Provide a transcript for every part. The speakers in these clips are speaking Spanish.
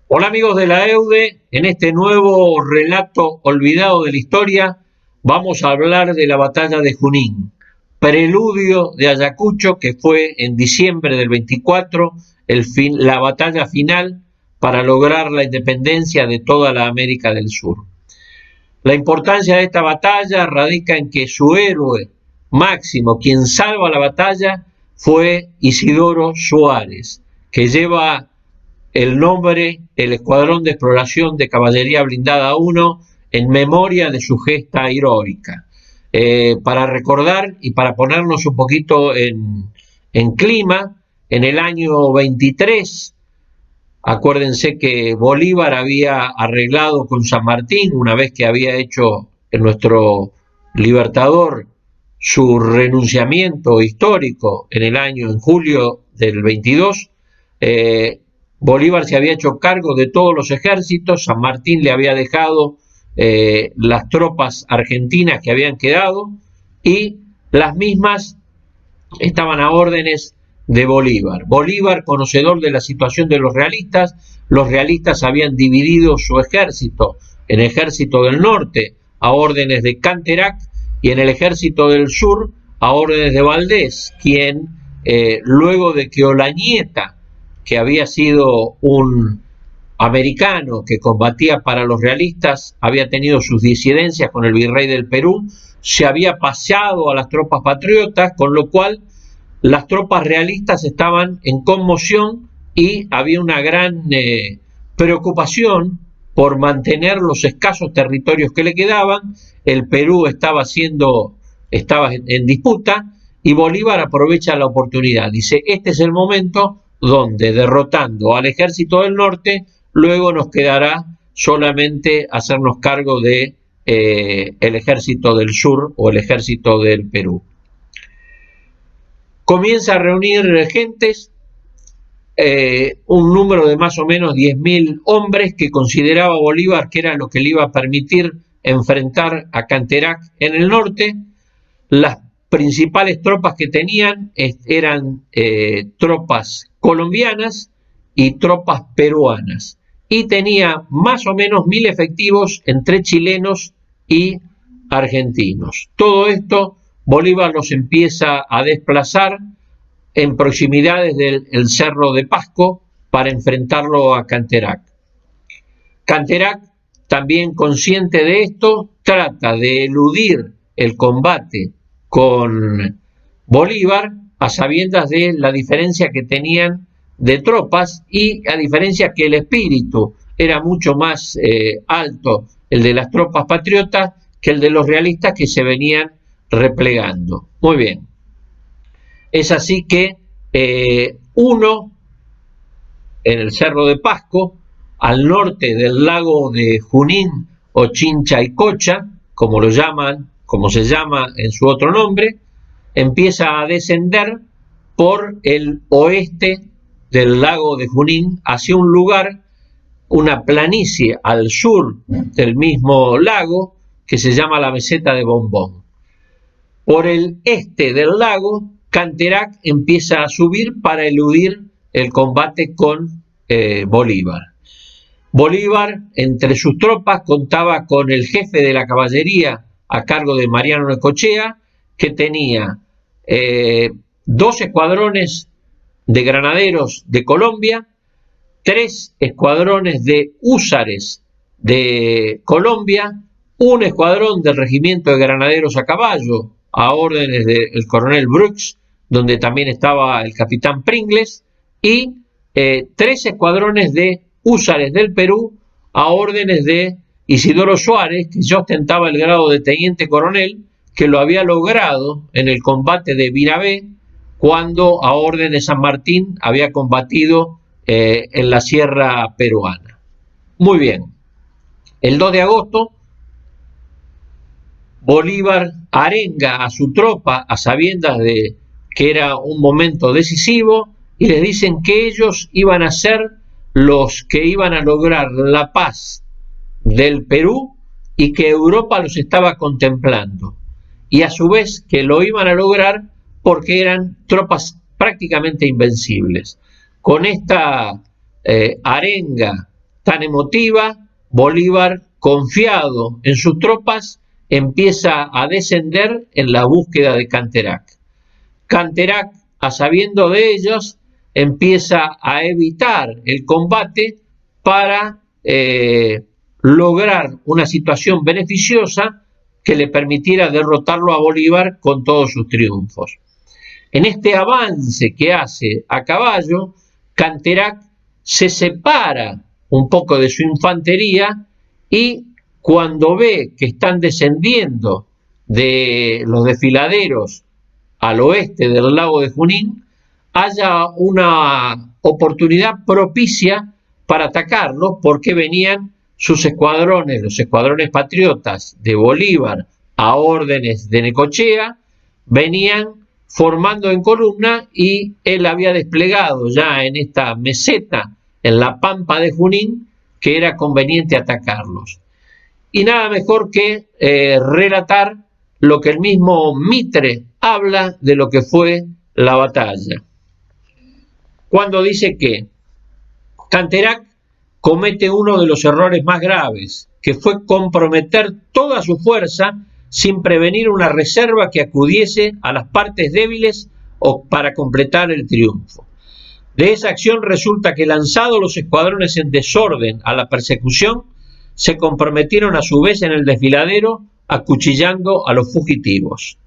Hola amigos de la EUDE, en este nuevo relato olvidado de la historia vamos a hablar de la batalla de Junín, preludio de Ayacucho que fue en diciembre del 24, la batalla final para lograr la independencia de toda la América del Sur. La importancia de esta batalla radica en que su héroe máximo, quien salva la batalla, fue Isidoro Suárez, que lleva el nombre el Escuadrón de Exploración de Caballería Blindada 1 en memoria de su gesta heroica. Para recordar y para ponernos un poquito en clima, en el año 23, acuérdense que Bolívar había arreglado con San Martín, una vez que había hecho nuestro libertador su renunciamiento histórico en julio del 22, Bolívar se había hecho cargo de todos los ejércitos, San Martín le había dejado las tropas argentinas que habían quedado y las mismas estaban a órdenes de Bolívar. Bolívar, conocedor de la situación de los realistas habían dividido su ejército en el ejército del norte a órdenes de Canterac y en el ejército del sur a órdenes de Valdés, quien luego de que Olañeta, que había sido un americano que combatía para los realistas, había tenido sus disidencias con el virrey del Perú, se había pasado a las tropas patriotas, con lo cual las tropas realistas estaban en conmoción y había una gran preocupación por mantener los escasos territorios que le quedaban. El Perú estaba en disputa y Bolívar aprovecha la oportunidad. Dice, este es el momento donde derrotando al ejército del norte, luego nos quedará solamente hacernos cargo de el ejército del sur o el ejército del Perú. Comienza a reunir gentes, un número de más o menos 10.000 hombres que consideraba Bolívar que era lo que le iba a permitir enfrentar a Canterac en el norte. Las principales tropas que tenían eran tropas colombianas y tropas peruanas. Y tenía más o menos 1.000 efectivos entre chilenos y argentinos. Todo esto Bolívar los empieza a desplazar en proximidades del Cerro de Pasco para enfrentarlo a Canterac. Canterac, también consciente de esto, trata de eludir el combate con Bolívar a sabiendas de la diferencia que tenían de tropas y a diferencia que el espíritu era mucho más alto el de las tropas patriotas que el de los realistas que se venían replegando. Muy bien. Es así que uno en el Cerro de Pasco, al norte del lago de Junín o Chinchaycocha, como se llama en su otro nombre, empieza a descender por el oeste del lago de Junín hacia un lugar, una planicie al sur del mismo lago que se llama la meseta de Bombón. Por el este del lago, Canterac empieza a subir para eludir el combate con Bolívar. Bolívar, entre sus tropas, contaba con el jefe de la caballería a cargo de Mariano Necochea, que tenía 2 escuadrones de granaderos de Colombia, 3 escuadrones de húsares de Colombia, un escuadrón del regimiento de granaderos a caballo, a órdenes del coronel Brooks, donde también estaba el capitán Pringles, y 3 escuadrones de húsares del Perú, a órdenes de Isidoro Suárez, que ya ostentaba el grado de teniente coronel, que lo había logrado en el combate de Virabé, cuando a orden de San Martín había combatido en la sierra peruana. Muy bien. El 2 de agosto, Bolívar arenga a su tropa a sabiendas de que era un momento decisivo y les dicen que ellos iban a ser los que iban a lograr la paz del Perú y que Europa los estaba contemplando. Y a su vez que lo iban a lograr porque eran tropas prácticamente invencibles. Con esta arenga tan emotiva, Bolívar, confiado en sus tropas, empieza a descender en la búsqueda de Canterac. Canterac, a sabiendo de ellos, empieza a evitar el combate para lograr una situación beneficiosa que le permitiera derrotarlo a Bolívar con todos sus triunfos. En este avance que hace a caballo, Canterac se separa un poco de su infantería y cuando ve que están descendiendo de los desfiladeros al oeste del lago de Junín, haya una oportunidad propicia para atacarlo porque venían sus escuadrones, los escuadrones patriotas de Bolívar a órdenes de Necochea, venían formando en columna y él había desplegado ya en esta meseta, en la pampa de Junín, que era conveniente atacarlos. Y nada mejor que relatar lo que el mismo Mitre habla de lo que fue la batalla, cuando dice que Canterac comete uno de los errores más graves, que fue comprometer toda su fuerza sin prevenir una reserva que acudiese a las partes débiles o para completar el triunfo. De esa acción resulta que, lanzados los escuadrones en desorden a la persecución, se comprometieron a su vez en el desfiladero, acuchillando a los fugitivos.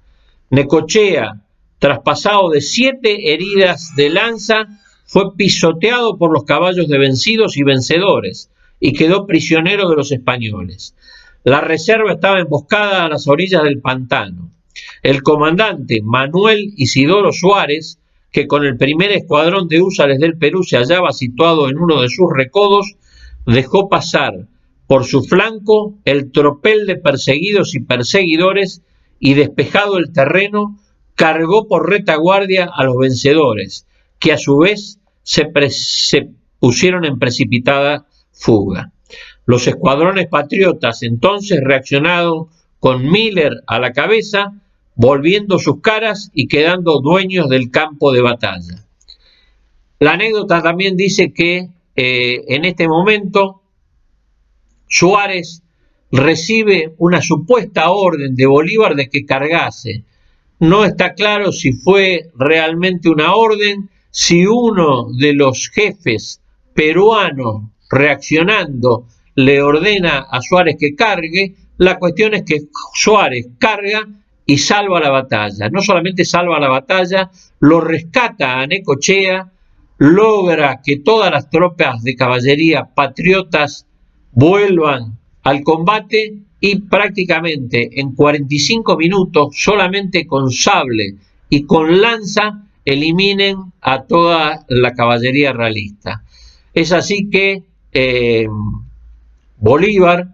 Necochea, traspasado de 7 heridas de lanza, fue pisoteado por los caballos de vencidos y vencedores y quedó prisionero de los españoles. La reserva estaba emboscada a las orillas del pantano. El comandante Manuel Isidoro Suárez, que con el primer escuadrón de húsares del Perú se hallaba situado en uno de sus recodos, dejó pasar por su flanco el tropel de perseguidos y perseguidores y, despejado el terreno, cargó por retaguardia a los vencedores, que a su vez se pusieron en precipitada fuga. Los escuadrones patriotas entonces reaccionaron con Miller a la cabeza, volviendo sus caras y quedando dueños del campo de batalla. La anécdota también dice que en este momento Suárez recibe una supuesta orden de Bolívar de que cargase. No está claro si fue realmente una orden, si uno de los jefes peruanos, reaccionando, le ordena a Suárez que cargue. La cuestión es que Suárez carga y salva la batalla. No solamente salva la batalla, lo rescata a Necochea, logra que todas las tropas de caballería patriotas vuelvan al combate y prácticamente en 45 minutos, solamente con sable y con lanza, eliminen a toda la caballería realista. Es así que Bolívar,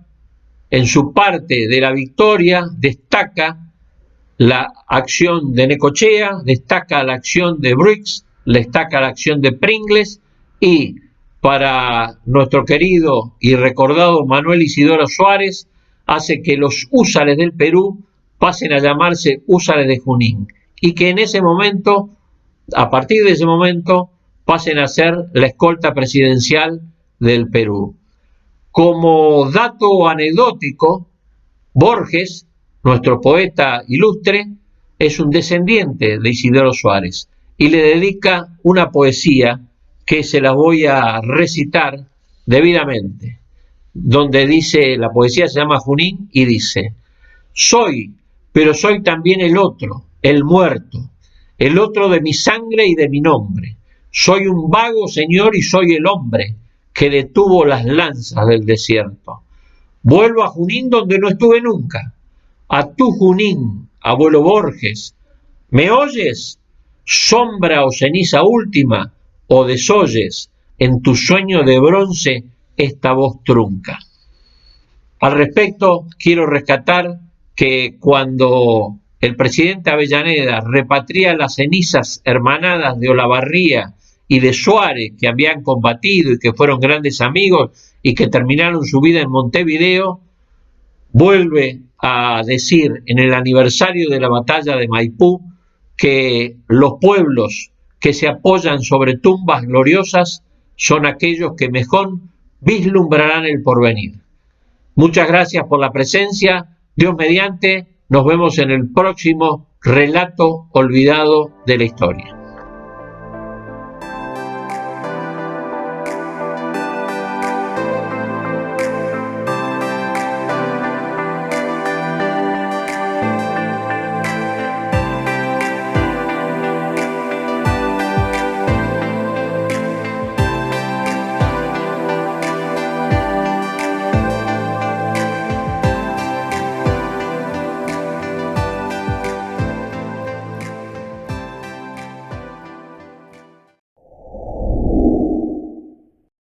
en su parte de la victoria, destaca la acción de Necochea, destaca la acción de Bruix, destaca la acción de Pringles, y para nuestro querido y recordado Manuel Isidoro Suárez, hace que los húsares del Perú pasen a llamarse húsares de Junín, y que en ese momento, a partir de ese momento, pasen a ser la escolta presidencial del Perú. Como dato anecdótico, Borges, nuestro poeta ilustre, es un descendiente de Isidoro Suárez y le dedica una poesía que se la voy a recitar debidamente, donde dice, la poesía se llama Junín y dice: soy, pero soy también el otro, el muerto, el otro de mi sangre y de mi nombre. Soy un vago señor y soy el hombre que detuvo las lanzas del desierto. Vuelvo a Junín donde no estuve nunca, a tu Junín, abuelo Borges. ¿Me oyes? Sombra o ceniza última, o desoyes en tu sueño de bronce esta voz trunca. Al respecto, quiero rescatar que cuando el presidente Avellaneda repatria las cenizas hermanadas de Olavarría y de Suárez, que habían combatido y que fueron grandes amigos y que terminaron su vida en Montevideo, vuelve a decir en el aniversario de la batalla de Maipú que los pueblos que se apoyan sobre tumbas gloriosas son aquellos que mejor vislumbrarán el porvenir. Muchas gracias por la presencia. Dios mediante, nos vemos en el próximo relato olvidado de la historia.